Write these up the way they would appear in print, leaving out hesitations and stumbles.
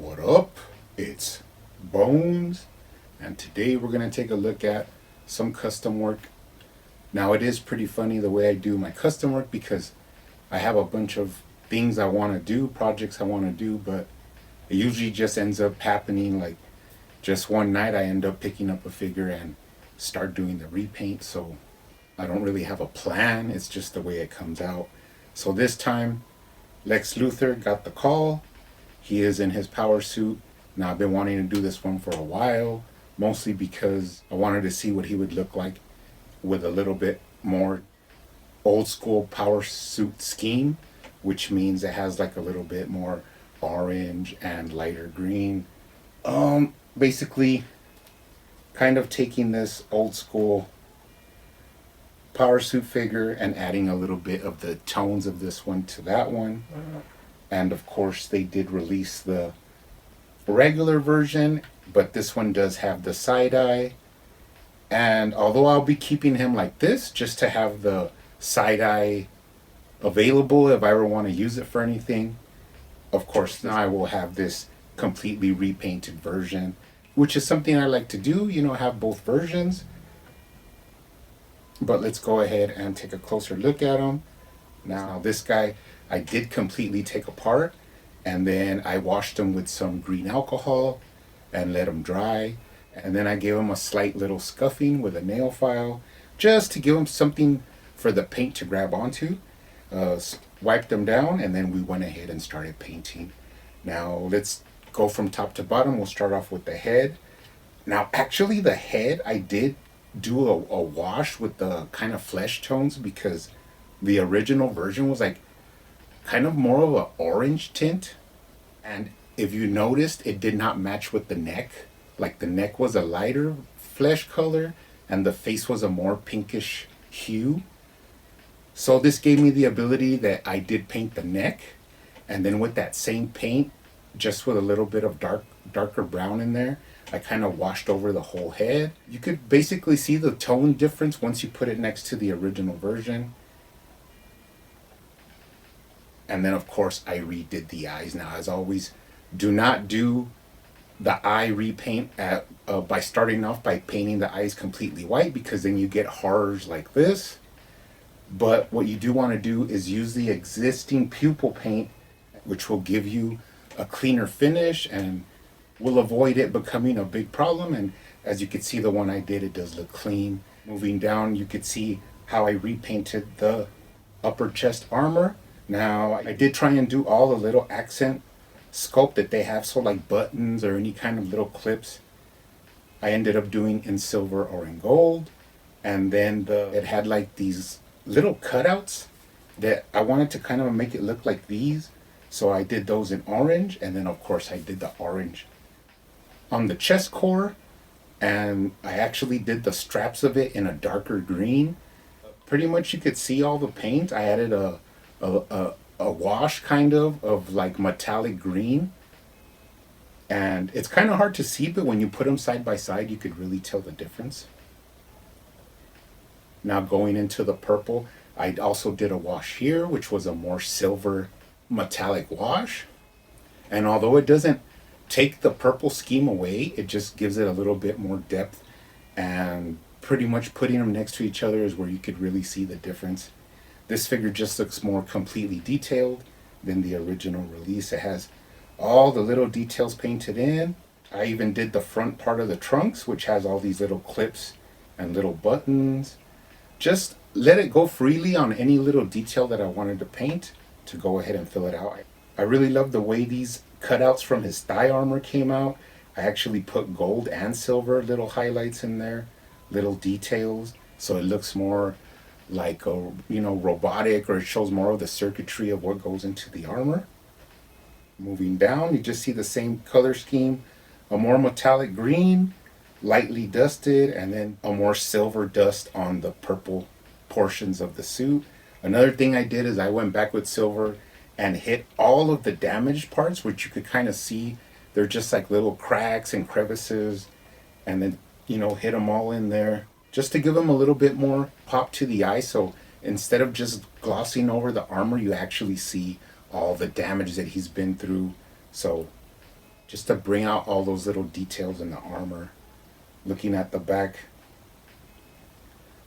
What up? It's Bones, and today we're going to take a look at some custom work. Now, it is pretty funny the way I do my custom work because I have a bunch of things I want to do, projects I want to do, but it usually just ends up happening like just one night I end up picking up a figure and start doing the repaint. So I don't really have a plan, it's just the way it comes out. So this time, Lex Luthor got the call. He is in his power suit. Now, I've been wanting to do this one for a while, mostly because I wanted to see what he would look like with a little bit more old school power suit scheme, which means it has like a little bit more orange and lighter green. Basically, kind of taking this old school power suit figure and adding a little bit of the tones of this one to that one. And of course, they did release the regular version, but this one does have the side eye. And although I'll be keeping him like this just to have the side eye available if I ever want to use it for anything, of course now I will have this completely repainted version, which is something I like to do, have both versions. But let's go ahead and take a closer look at him. Now, this guy I did completely take apart, and then I washed him with some green alcohol and let him dry. And then I gave him a slight little scuffing with a nail file just to give him something for the paint to grab onto. Wiped them down, and then we went ahead and started painting. Now, let's go from top to bottom. We'll start off with the head. Now, actually, the head, I did do a wash with the kind of flesh tones because the original version was like kind of more of an orange tint. And if you noticed, it did not match with the neck. Like the neck was a lighter flesh color and the face was a more pinkish hue. So this gave me the ability that I did paint the neck, and then with that same paint, just with a little bit of darker brown in there, I kind of washed over the whole head. You could basically see the tone difference once you put it next to the original version. And then of course I redid the eyes. Now, as always, do not do the eye repaint by starting off by painting the eyes completely white, because then you get horrors like this. But what you do want to do is use the existing pupil paint, which will give you a cleaner finish and will avoid it becoming a big problem. And as you can see, the one I did, it does look clean. Moving down, you could see how I repainted the upper chest armor. Now, I did try and do all the little accent sculpt that they have, so like buttons or any kind of little clips, I ended up doing in silver or in gold. And then it had like these little cutouts that I wanted to kind of make it look like these, so I did those in orange. And then of course I did the orange on the chest core, and I actually did the straps of it in a darker green. Pretty much you could see all the paint. I added a wash kind of like metallic green, and it's kind of hard to see, but when you put them side by side you could really tell the difference. Now, going into the purple, I also did a wash here, which was a more silver metallic wash. And although it doesn't take the purple scheme away, it just gives it a little bit more depth. And pretty much putting them next to each other is where you could really see the difference. This figure just looks more completely detailed than the original release. It has all the little details painted in. I even did the front part of the trunks, which has all these little clips and little buttons. Just let it go freely on any little detail that I wanted to paint to go ahead and fill it out. I really love the way these cutouts from his thigh armor came out. I actually put gold and silver little highlights in there, little details, so it looks more like a robotic, or it shows more of the circuitry of what goes into the armor. Moving down, you just see the same color scheme, a more metallic green, lightly dusted, and then a more silver dust on the purple portions of the suit. Another thing I did is I went back with silver and hit all of the damaged parts, which you could kind of see. They're just like little cracks and crevices, and then hit them all in there just to give them a little bit more pop to the eye. So instead of just glossing over the armor, you actually see all the damage that he's been through. So just to bring out all those little details in the armor. Looking at the back,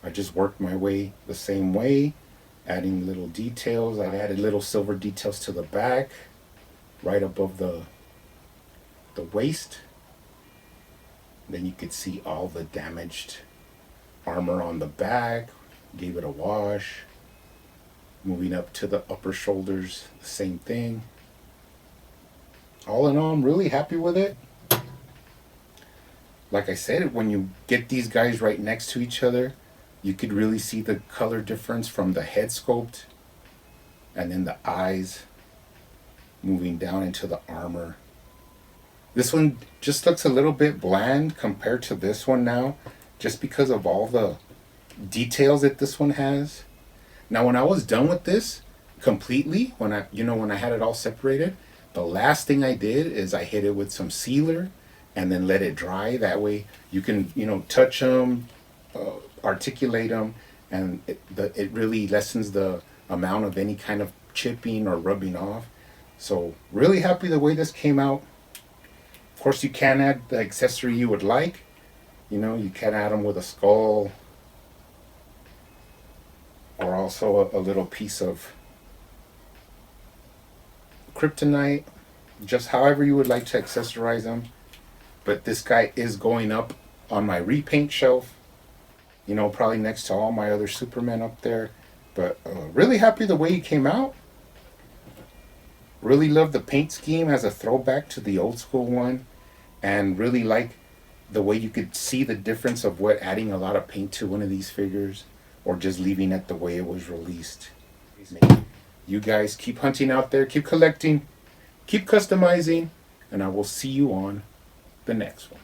I just worked my way the same way, adding little details. I added little silver details to the back, right above the waist. Then you could see all the damaged armor on the back. Gave it a wash. Moving up to the upper shoulders, the same thing. All in all, I'm really happy with it. Like I said, when you get these guys right next to each other, you could really see the color difference from the head sculpt and then the eyes moving down into the armor. This one just looks a little bit bland compared to this one now, just because of all the details that this one has. Now, when I was done with this completely, when I had it all separated, the last thing I did is I hit it with some sealer and then let it dry. That way you can, touch them, articulate them, and it really lessens the amount of any kind of chipping or rubbing off. So really happy the way this came out. Of course, you can add the accessory you would like. You can add them with a skull or also a little piece of kryptonite, just however you would like to accessorize them. But this guy is going up on my repaint shelf, probably next to all my other Supermen up there. But really happy the way he came out. Really love the paint scheme as a throwback to the old school one, and really like the way you could see the difference of what adding a lot of paint to one of these figures or just leaving it the way it was released. You guys keep hunting out there, keep collecting, keep customizing, and I will see you on the next one.